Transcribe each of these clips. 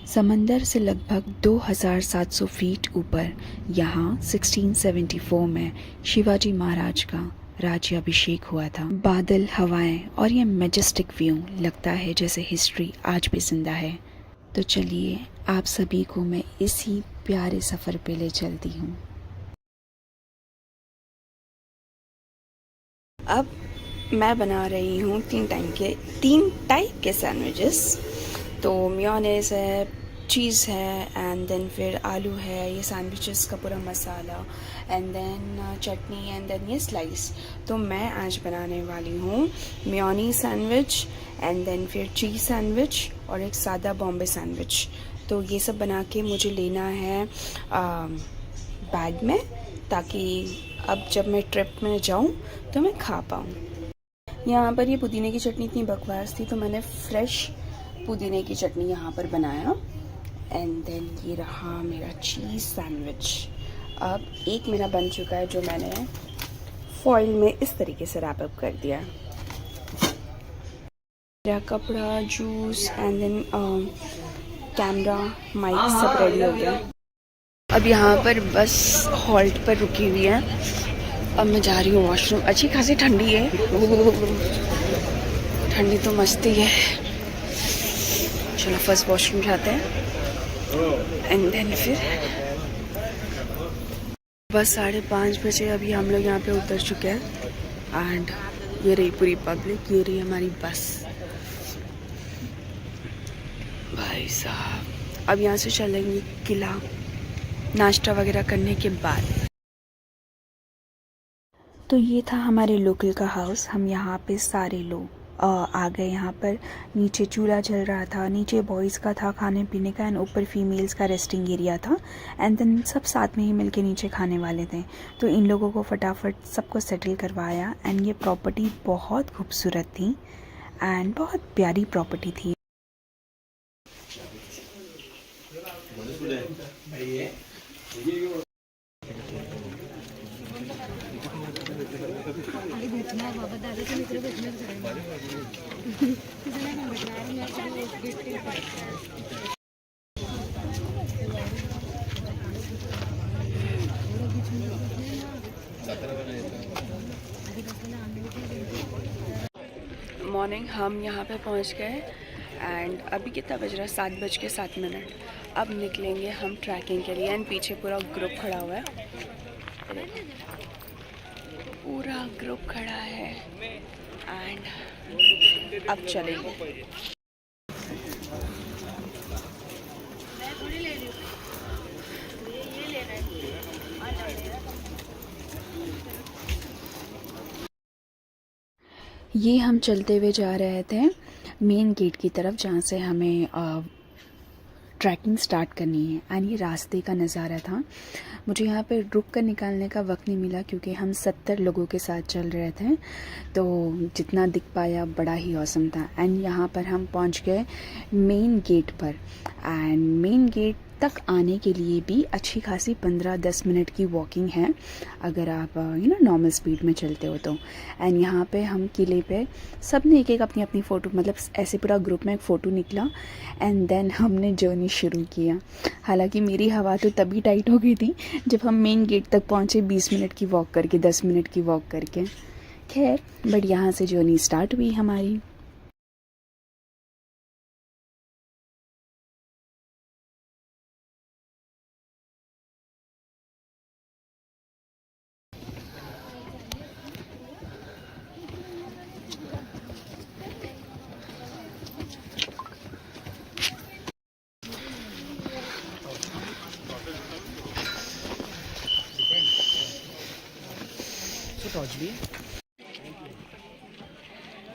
समंदर से लगभग 2700 फीट ऊपर यहाँ 1674 में शिवाजी महाराज का राज्याभिषेक हुआ था। बादल, हवाएं और ये मैजेस्टिक व्यू लगता है जैसे हिस्ट्री आज भी जिंदा है। तो चलिए आप सभी को मैं इसी प्यारे सफ़र पे ले चलती हूँ। अब मैं बना रही हूँ तीन टाइप के सैंडविचेस। तो मेयोनेज़ है, चीज़ है, एंड देन फिर आलू है, ये सैंडविचेस का पूरा masala, and then chutney, and then ये स्लाइस। तो मैं आज बनाने वाली हूँ मेयोनीज सैंडविच, एंड देन फिर चीज़ सैंडविच और एक सादा बॉम्बे सैंडविच। तो ये सब बना के मुझे लेना है बैग में, ताकि अब जब मैं ट्रिप में जाऊँ तो मैं खा पाऊँ। यहाँ पर ये पुदीने की चटनी इतनी बकवास थी तो मैंने फ्रेश पुदीने की चटनी यहाँ पर बनाया। एंड देन ये रहा मेरा चीज़ सैंडविच। अब एक मेरा बन चुका है जो मैंने फॉइल में इस तरीके से रैप अप कर दिया। मेरा कपड़ा, juice, and then camera, mike सब रेडी हो गया। अब यहाँ पर बस हॉल्ट पर रुकी हुई है। अब मैं जा रही हूँ वॉशरूम। अच्छी खासी ठंडी है, ठंडी तो मस्ती है। चलो फर्स्ट वॉशरूम जाते हैं एंड देन फिर बस 5:30 बजे अभी हम लोग यहाँ पे उतर चुके हैं। एंड ये रही पूरी पब्लिक, ये रही हमारी बस। भाई साहब अब यहाँ से चलेंगे किला, नाश्ता वगैरह करने के बाद। तो ये था हमारे लोकल का हाउस। हम यहाँ पे सारे लोग आ गए। यहाँ पर नीचे चूल्हा जल रहा था, नीचे बॉयज़ का था खाने पीने का, एंड ऊपर फीमेल्स का रेस्टिंग एरिया था। एंड देन सब साथ में ही मिलके नीचे खाने वाले थे। तो इन लोगों को फटाफट सबको सेटल करवाया। एंड ये प्रॉपर्टी बहुत खूबसूरत थी एंड बहुत प्यारी प्रॉपर्टी थी। मॉर्निंग हम यहाँ पे पहुँच गए एंड अभी कितना बज रहा है, 7:07। अब निकलेंगे हम ट्रैकिंग के लिए। एंड पीछे पूरा ग्रुप खड़ा हुआ है, पूरा ग्रुप खड़ा है। एंड अब चलेंगे। ये हम चलते हुए जा रहे थे मेन गेट की तरफ, जहाँ से हमें ट्रैकिंग स्टार्ट करनी है। एंड ये रास्ते का नज़ारा था। मुझे यहाँ पे रुक कर निकालने का वक्त नहीं मिला क्योंकि हम 70 लोगों के साथ चल रहे थे, तो जितना दिख पाया बड़ा ही औसम था। एंड यहाँ पर हम पहुँच गए मेन गेट पर। एंड मेन गेट तक आने के लिए भी अच्छी खासी 15-10 मिनट की वॉकिंग है, अगर आप नॉर्मल स्पीड में चलते हो तो। एंड यहाँ पे हम किले पे सब ने एक अपनी अपनी फ़ोटो, मतलब ऐसे पूरा ग्रुप में एक फ़ोटो निकला। एंड देन हमने जर्नी शुरू किया। हालांकि मेरी हवा तो तभी टाइट हो गई थी जब हम मेन गेट तक पहुँचे, 20 मिनट की वॉक करके, 10 मिनट की वॉक करके। खैर बट यहाँ से जर्नी स्टार्ट हुई हमारी।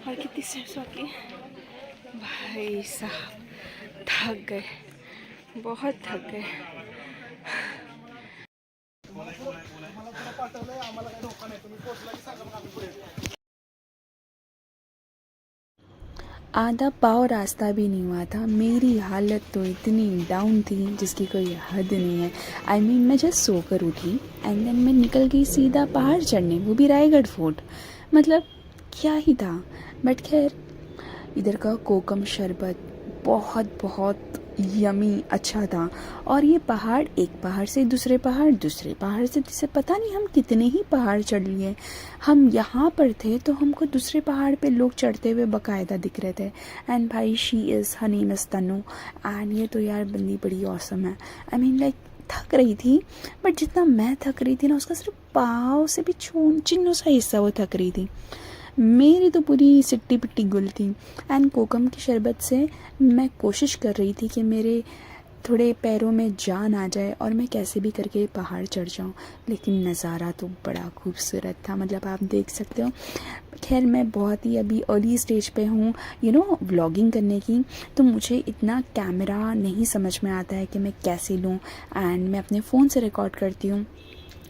और कितनी स्टेप्स बाकी? भाई साहब थक गए, बहुत थक गए। आधा पाव रास्ता भी नहीं हुआ था, मेरी हालत तो इतनी डाउन थी जिसकी कोई हद नहीं है। आई मीन मैं जस्ट सोकर उठी एंड देन मैं निकल गई सीधा पहाड़ चढ़ने, वो भी रायगढ़ फोर्ट। मतलब क्या ही था। बट खैर इधर का कोकम शरबत बहुत बहुत यमी अच्छा था। और ये पहाड़, एक पहाड़ से दूसरे पहाड़, दूसरे पहाड़ से तीसरे, पता नहीं हम कितने ही पहाड़ चढ़ लिए। हम यहाँ पर थे तो हमको दूसरे पहाड़ पे लोग चढ़ते हुए बाकायदा दिख रहे थे। एंड भाई she is, her name is Tanu. And ये तो यार बंदी बड़ी औसम है। आई मीन लाइक थक रही थी, बट जितना मैं थक रही थी ना, उसका सिर्फ पाँव से भी चिन्हों सा हिस्सा वो थक रही थी। मेरी तो पूरी सिट्टी पिट्टी गुल थी। एंड कोकम की शरबत से मैं कोशिश कर रही थी कि मेरे थोड़े पैरों में जान आ जाए और मैं कैसे भी करके पहाड़ चढ़ जाऊं। लेकिन नज़ारा तो बड़ा खूबसूरत था, मतलब आप देख सकते हो। खैर मैं बहुत ही अभी अर्ली स्टेज पे हूँ व्लॉगिंग करने की, तो मुझे इतना कैमरा नहीं समझ में आता है कि मैं कैसे लूँ। एंड मैं अपने फ़ोन से रिकॉर्ड करती हूँ,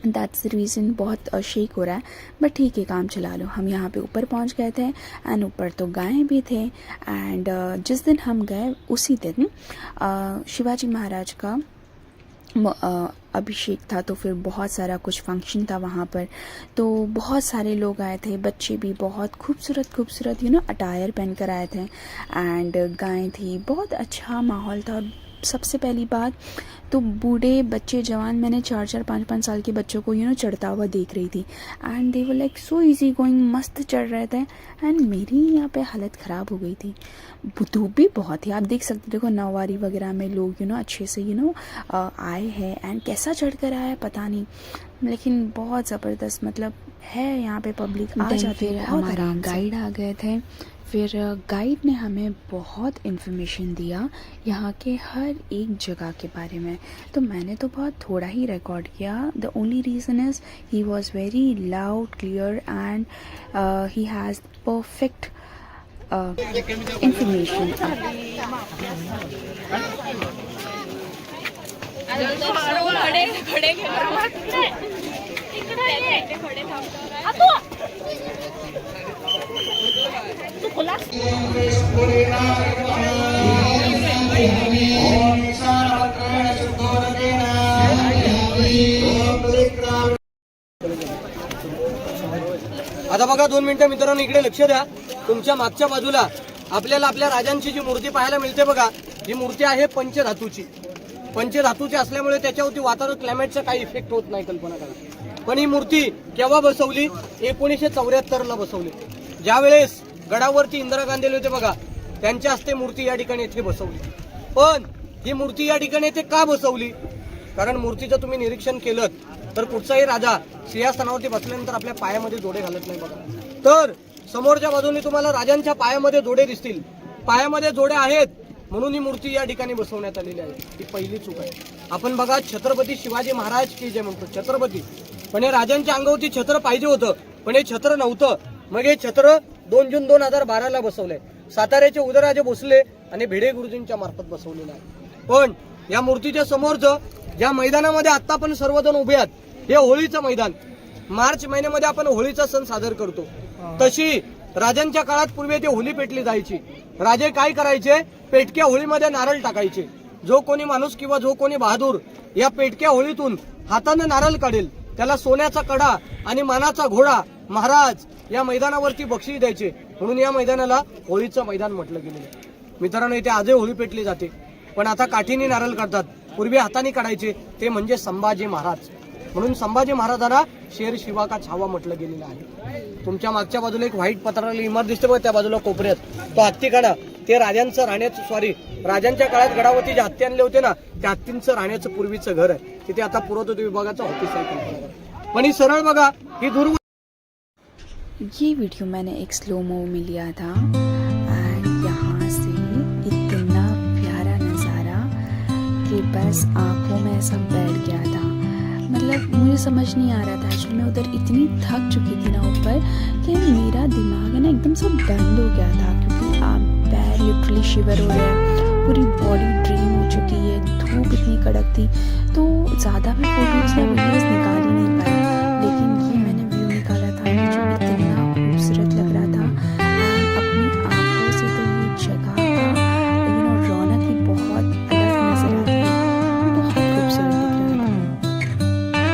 दैट्स द रीज़न। बहुत शेक हो रहा है, बट ठीक है, काम चला लो। हम यहाँ पे ऊपर पहुँच गए थे। एंड ऊपर तो गायें भी थे। एंड जिस दिन हम गए उसी दिन शिवाजी महाराज का अभिषेक था, तो फिर बहुत सारा कुछ फंक्शन था वहाँ पर। तो बहुत सारे लोग आए थे, बच्चे भी बहुत खूबसूरत खूबसूरत अटायर पहन कर आए थे। एंड गायें थी, बहुत अच्छा माहौल था। और सबसे पहली बात तो बूढ़े बच्चे जवान, मैंने 4-4 5-5 साल के बच्चों को चढ़ता हुआ देख रही थी। And they were like so easy going, मस्त चढ़ रहे थे। एंड मेरी यहाँ पे हालत ख़राब हो गई थी। धूप भी बहुत थी, आप देख सकते, देखो नौवारी वगैरह में लोग अच्छे से आए हैं। एंड कैसा चढ़ कर आया है पता नहीं, लेकिन बहुत ज़बरदस्त मतलब है यहाँ पे पब्लिक आ जाती है। हमारे गाइड आ गए थे। फिर गाइड ने हमें बहुत इन्फॉर्मेशन दिया यहाँ के हर एक जगह के बारे में। तो मैंने तो बहुत थोड़ा ही रिकॉर्ड किया। The only reason is he was very loud, clear and he has perfect information. आता बघा 2 मिनिटं मित्रांनो, इकडे लक्ष द्या। तुमच्या मागच्या बाजूला आपल्याला आपल्या राजांची जी मूर्ती पाहायला मिळते बघा, ही मूर्ती आहे पंचधातूची। पंचधातूची असल्यामुळे त्याच्यावरती वातावरण क्लायमेटचा काही इफेक्ट होत नाही, कल्पना करा। पण ही मूर्ती केव्हा बसवली? 1974 ला बसवली। ज्यावेळेस गडावरती इंदिरा गांधी होते बघा, त्यांच्या हस्ते मूर्ती या ठिकाणी इथे बसवली। पण ही मूर्ती या ठिकाणी इथे का बसवली? कारण मूर्तीचं तुम्ही निरीक्षण केलं तर कुठचाही राजा सिंहासनावरती बसल्यानंतर आपल्या पायामध्ये जोडे घालत नाही बघा। तर समोरच्या बाजूने तुम्हाला राजांच्या पायामध्ये जोडे दिसतील। पायामध्ये जोडे आहेत म्हणून ही मूर्ती या ठिकाणी बसवण्यात आलेली आहे। ही पहिली चूक आहे। आपण बघा, छत्रपती शिवाजी महाराज की जे म्हणतो छत्रपती, पण हे राजांच्या अंगावरती छत्र पाहिजे होतं, पण हे छत्र नव्हतं। मग हे छत्र 2 जून 2012 ला बसवलंय। साताऱ्याचे उदयराजे भोसले आणि भिडे गुरुजींच्या मार्फत बसवलेलं आहे। पण या मूर्तीच्या समोरचं ज्या मैदानामध्ये आता आपण सर्वजण उभे आहात, हे होळीचं मैदान। मार्च महिन्यामध्ये आपण होळीचा सण साजरा करतो। तशी राजांच्या काळात पूर्वी ते होळी पेटली जायची। राजे काय करायचे? पेटक्या होळीमध्ये नारळ टाकायचे। जो कोणी माणूस किंवा जो कोणी बहादूर या पेटक्या होळीतून हाताने नारळ काढेल त्याला सोन्याचा कडा आणि मानाचा घोडा महाराज या मैदानावरती बक्षीस द्यायचे। म्हणून या मैदानाला होळीचं मैदान म्हटलं गेलेलं आहे। मित्रांनो, इथे आजही होळी पेटली जाते, पण आता काठीने नारळ काढतात, पूर्वी हाताने काढायचे। ते म्हणजे संभाजी महाराज। म्हणून संभाजी महाराजांना शेर शिवा का छावा म्हटलं गेलेलं आहे। तुमच्या मागच्या बाजूला एक व्हाईट पत्राला इमारत दिसते बघा, त्या बाजूला कोपऱ्यात तो हत्तीखाना, ते राजांचं राहण्याचं, सॉरी राजांच्या काळात गडावरती जे हत्ती आणले होते ना, त्या हत्तींचं राहण्याचं पूर्वीचं घर आहे। तिथे आता पुरातत्व विभागाचं ऑफिस आहे। पण ही सरळ बघा, ही दूर। ये वीडियो मैंने एक स्लो मो में लिया था। एंड यहाँ से इतना प्यारा नज़ारा कि बस आंखों में ऐसा बैठ गया था। मतलब मुझे समझ नहीं आ रहा था एक्चुअली, मैं उधर इतनी थक चुकी थी ना ऊपर कि मेरा दिमाग है ना एकदम से बंद हो गया था, क्योंकि आप पैर लिटरली शिवर हो रहे हैं, पूरी बॉडी ड्रेन हो चुकी है, धूप इतनी कड़क थी। तो ज़्यादा मैं फोटोज़ या वीडियोज़ निकाल ही नहीं पाई, लेकिन ये मैंने व्यू निकाला था जो इतना खूबसूरत लग रहा था। एंड अपनी आँखों से तो ये जगह का रौनक ही बहुत अलग नज़र आती है, बहुत खूबसूरत दिख रहा है।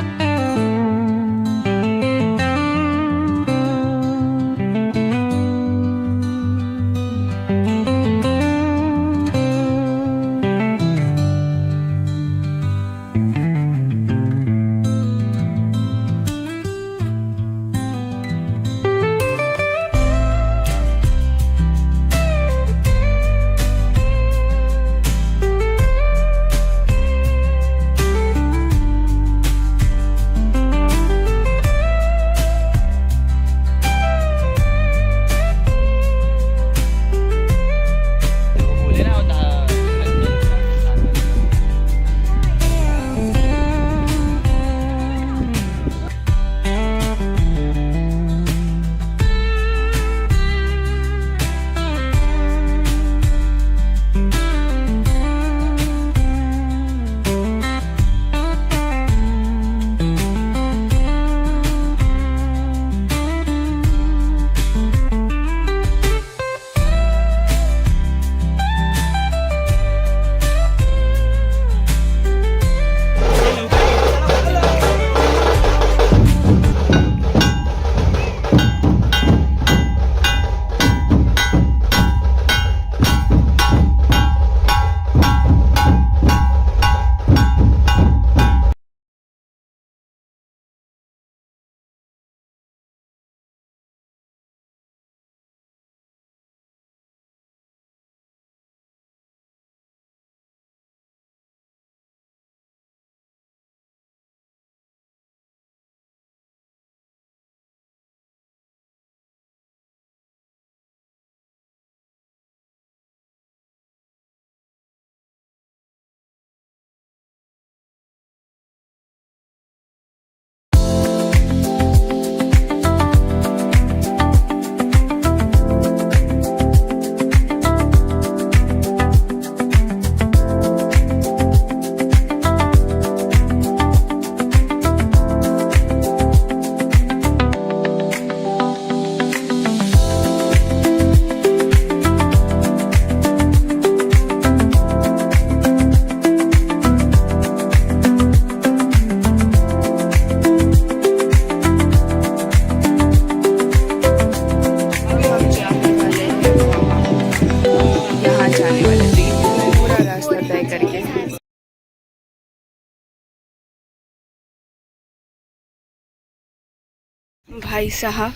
भाई साहब,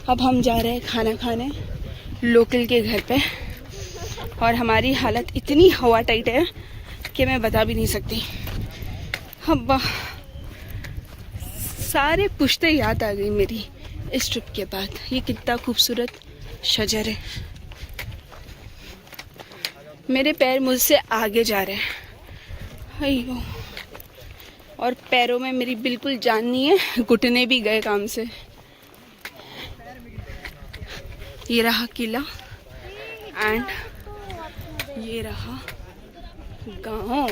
अब हम जा रहे हैं खाना खाने लोकल के घर पे, और हमारी हालत इतनी हवा टाइट है कि मैं बता भी नहीं सकती। अब सारे पुश्ते याद आ गई मेरी इस ट्रिप के बाद। ये कितना खूबसूरत शजर है। मेरे पैर मुझसे आगे जा रहे हैं, अयो, और पैरों में मेरी बिल्कुल जान नहीं है, घुटने भी गए काम से। ये रहा किला एंड ये रहा गाँव।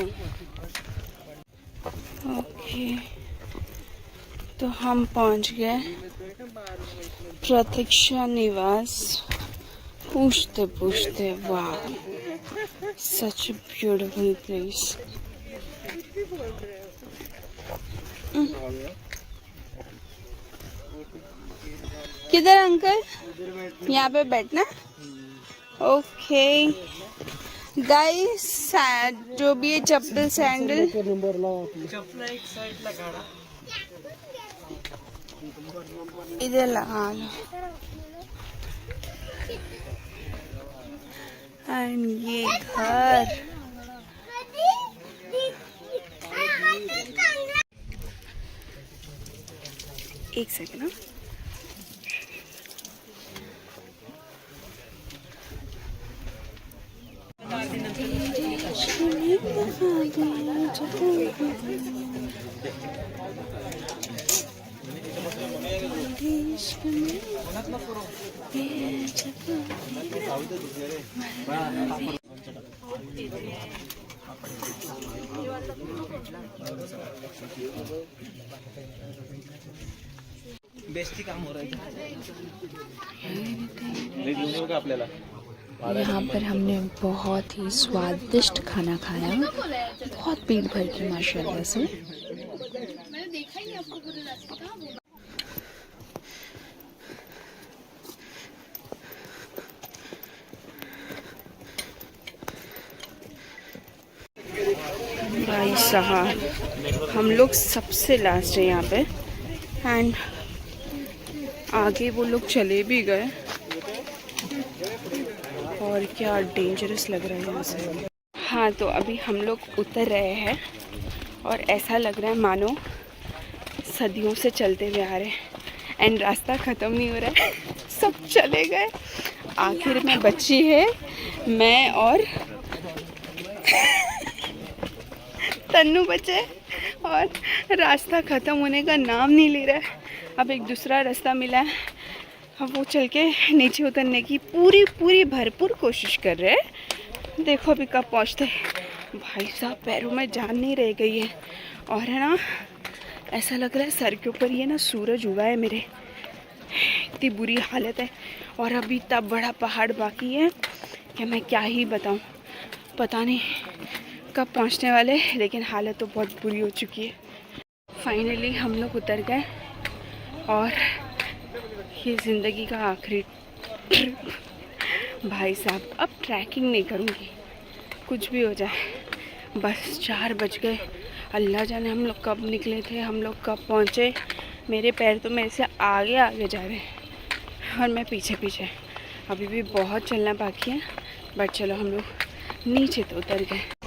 ओके, तो हम पहुंच गए प्रतीक्षा निवास। पूछते पूछते, वाह, सच ब्यूटीफुल प्लेस। किधर अंकल? यहाँ पे बैठना। ओके गाइस, जो भी है चप्पल सैंडल इधर लगा लो। एंड ये घर, एक सेकंड ना, बेस्टी काम हो रहा है आपल्याला। यहाँ पर हमने बहुत ही स्वादिष्ट खाना खाया, बहुत पेट भर के माशाल्लाह से। भाई साहब, हम लोग सबसे लास्ट है यहाँ पे, एंड आगे वो लोग चले भी गए, और क्या डेंजरस लग रहा है यहाँ से। हाँ, तो अभी हम लोग उतर रहे हैं, और ऐसा लग रहा है मानो सदियों से चलते हुए आ रहे हैं, एंड रास्ता ख़त्म नहीं हो रहा है। सब चले गए, आखिर में बची है मैं और तन्नू बचे, और रास्ता ख़त्म होने का नाम नहीं ले रहा है। अब एक दूसरा रास्ता मिला है, अब वो चल के नीचे उतरने की पूरी भरपूर कोशिश कर रहे हैं। देखो अभी कब पहुँचते। भाई साहब, पैरों में जान नहीं रह गई है, और है ना, ऐसा लग रहा है सर के ऊपर ये ना सूरज उगा है मेरे। इतनी बुरी हालत है, और अभी इतना बड़ा पहाड़ बाकी है कि मैं क्या ही बताऊँ। पता नहीं कब पहुँचने वाले, लेकिन हालत तो बहुत बुरी हो चुकी है। फाइनली हम लोग उतर गए, और ये ज़िंदगी का आखिरी ट्रिप। भाई साहब, अब ट्रैकिंग नहीं करूँगी, कुछ भी हो जाए। बस 4 बज गए, अल्लाह जाने हम लोग कब निकले थे, हम लोग कब पहुँचे। मेरे पैर तो मेरे से आगे जा रहे हैं, और मैं पीछे। अभी भी बहुत चलना बाकी है, बट चलो हम लोग नीचे तो उतर गए।